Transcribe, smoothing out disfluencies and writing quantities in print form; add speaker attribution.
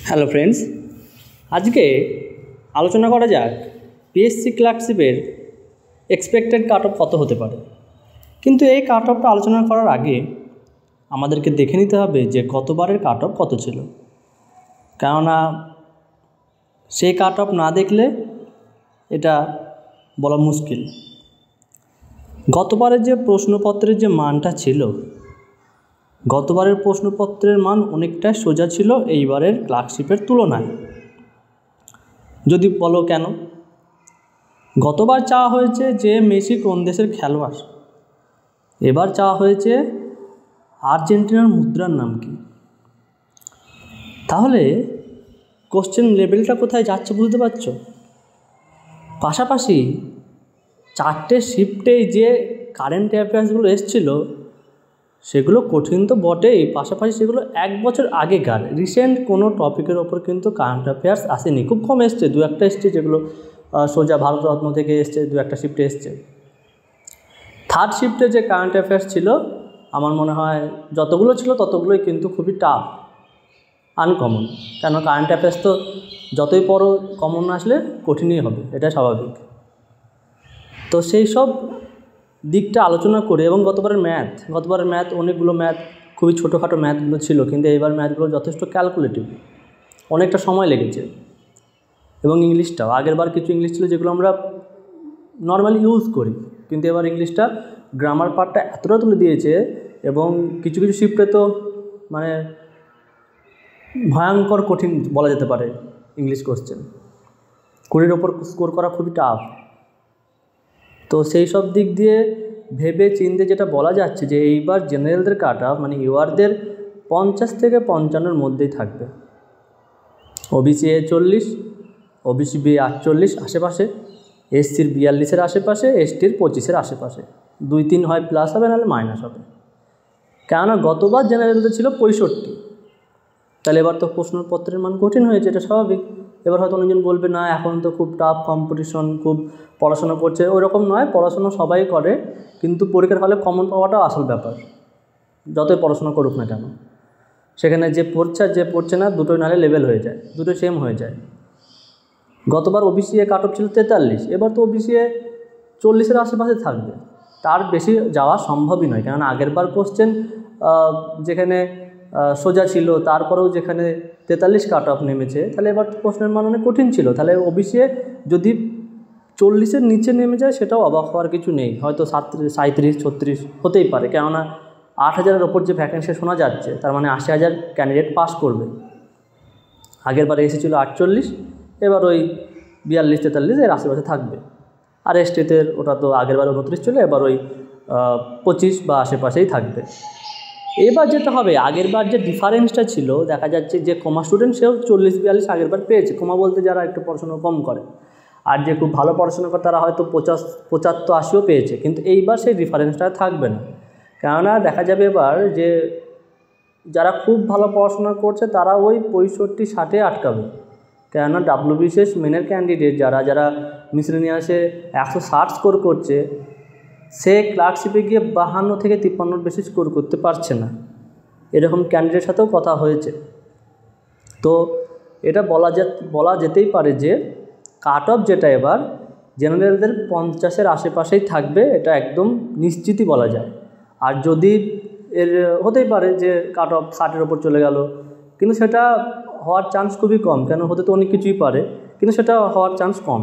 Speaker 1: Hello friends, আজকে আলোচনা করা যাক পিএসসি ক্লার্কশিপের এক্সপেক্টেড কাট অফ কত হতে পারে। কিন্তু এই কাট অফটা আলোচনা করার আগে আমাদেরকে দেখে নিতে হবে যে গতবারের কাট অফ কত ছিল, কেননা সেই কাট অফ না দেখলে এটা বলা মুশকিল। গতবারের যে প্রশ্নপত্রের যে মানটা ছিল, গতবারের প্রশ্নপত্রের মান অনেকটা সোজা ছিল এইবারের ক্লার্কশিপের তুলনায়। যদি বলো কেন, গতবার চাওয়া হয়েছে যে মেসি কোন দেশের খেলোয়াড়, এবার চাওয়া হয়েছে আর্জেন্টিনার মুদ্রার নাম কি। তাহলে কোশ্চেন লেভেলটা কোথায় যাচ্ছে বুঝতে পারছো। পাশাপাশি চারটে শিফটেই যে কারেন্ট অ্যাফেয়ার্সগুলো এসেছিলো সেগুলো কঠিন তো বটেই, পাশাপাশি সেগুলো এক বছর আগেকার রিসেন্ট কোনো টপিকের ওপর কিন্তু কারেন্ট অ্যাফেয়ার্স আসেনি, খুব কম এসছে, দু একটা এসছে যেগুলো সোজা ভারতরত্ন থেকে এসছে, দু একটা শিফটে এসছে। থার্ড শিফটে যে কারেন্ট অ্যাফেয়ার্স ছিল আমার মনে হয় যতগুলো ছিল ততগুলোই কিন্তু খুবই টাফ, আনকমন। কেন, কারেন্ট অ্যাফেয়ার্স তো যতই পড়ো কমন না আসলে কঠিনই হবে, এটা স্বাভাবিক। তো সেই সব দিকটা আলোচনা করে, এবং গতবারের ম্যাথ অনেকগুলো ম্যাথ খুবই ছোটোখাটো ম্যাথগুলো ছিল, কিন্তু এবার ম্যাথগুলো যথেষ্ট ক্যালকুলেটিভ, অনেকটা সময় লেগেছে। এবং ইংলিশটাও, আগেরবার কিছু ইংলিশ ছিল যেগুলো আমরা নর্মালি ইউজ করি, কিন্তু এবার ইংলিশটা গ্রামার পার্টটা এতটা তুলে দিয়েছে, এবং কিছু কিছু শিফটে তো মানে ভয়ঙ্কর কঠিন বলা যেতে পারে ইংলিশ কোশ্চেন, 20-এর ওপর স্কোর করা খুবই টাফ। তো সেই সব দিক দিয়ে ভেবে চিন্তে যেটা বলা যাচ্ছে যে এইবার জেনারেলদের কাট অফ মানে ইউআরদের 50 থেকে 55-এর মধ্যেই থাকবে। ওবিসি এ 40, ওবিসি বি 48 আশেপাশে, এসসির 42-এর আশেপাশে, এসটির 25-এর আশেপাশে, 2-3 হয় প্লাস হবে নাহলে মাইনাস হবে। কেননা গতবার জেনারেলদের ছিল 65, তাহলে এবার তো প্রশ্নপত্রের মান কঠিন হয়েছে, এটা স্বাভাবিক। এবার হয়তো অনেকজন বলবে না এখন তো খুব টাফ কম্পিটিশন, খুব পড়াশোনা করছে, ওই রকম নয়, পড়াশোনা সবাই করে, কিন্তু পরীক্ষার হলে কমন পাওয়াটাও আসল ব্যাপার। যতই পড়াশোনা করুক না কেন, সেখানে যে পড়ছে আর যে পড়ছে না দুটোই নাহলে লেভেল হয়ে যায়, দুটোই সেম হয়ে যায়। গতবার ওবিসি এ কাট অফ ছিল 43, এবার তো ওবিসি এ 40-এর আশেপাশে থাকবে, তার বেশি যাওয়া সম্ভবই নয়। কেননা আগেরবার কোশ্চেন যেখানে সোজা ছিল তারপরেও যেখানে 43 কাট অফ নেমেছে, তাহলে এবার তো প্রশ্নের মান অনেক কঠিন ছিল। তাহলে ওবিসি যদি 40-এর নিচে নেমে যায় সেটাও অবাক হওয়ার কিছু নেই, হয়তো 37, 36 হতেই পারে। কেননা 8,000-এর ওপর যে ভ্যাকেন্সি শোনা যাচ্ছে, তার মানে 80,000 ক্যান্ডিডেট পাস করবে। আগেরবার এসেছিল 48, এবার ওই 42-43 এর আশেপাশে থাকবে। আর এসটিতে ওটা তো আগেরবার 29 ছিল, এবার ওই 25 বা আশেপাশেই থাকবে। এবার যেটা হবে, আগেরবার যে ডিফারেন্সটা ছিল দেখা যাচ্ছে যে কমা স্টুডেন্ট সেও 40-42 আগেরবার পেয়েছে, কমা বলতে যারা একটু পড়াশোনা কম করে, আর যে খুব ভালো পড়াশোনা করে তারা হয়তো 75-80ও পেয়েছে। কিন্তু এইবার সেই ডিফারেন্সটা থাকবে না, কেননা দেখা যাবে এবার যে যারা খুব ভালো পড়াশোনা করছে তারা ওই 65-60-এ আটকাবে। কেননা ডাব্লিউবিসিএস মেনের ক্যান্ডিডেট যারা মিসেলেনিয়াসে 160 স্কোর করছে, সে ক্লার্কশিপে গিয়ে 52 থেকে 53 বেশি স্কোর করতে পারছে না, এরকম ক্যান্ডিডেটের সাথেও কথা হয়েছে। তো এটা বলা যেতেই পারে যে কাট অফ যেটা এবার জেনারেলদের 50-এর আশেপাশেই থাকবে, এটা একদম নিশ্চিতই বলা যায়। আর যদি এর হতেই পারে যে কাট অফ 60-এর ওপর চলে গেল, কিন্তু সেটা হওয়ার চান্স খুবই কম। কেন, হতে তো অনেক কিছুই পারে, কিন্তু সেটা হওয়ার চান্স কম।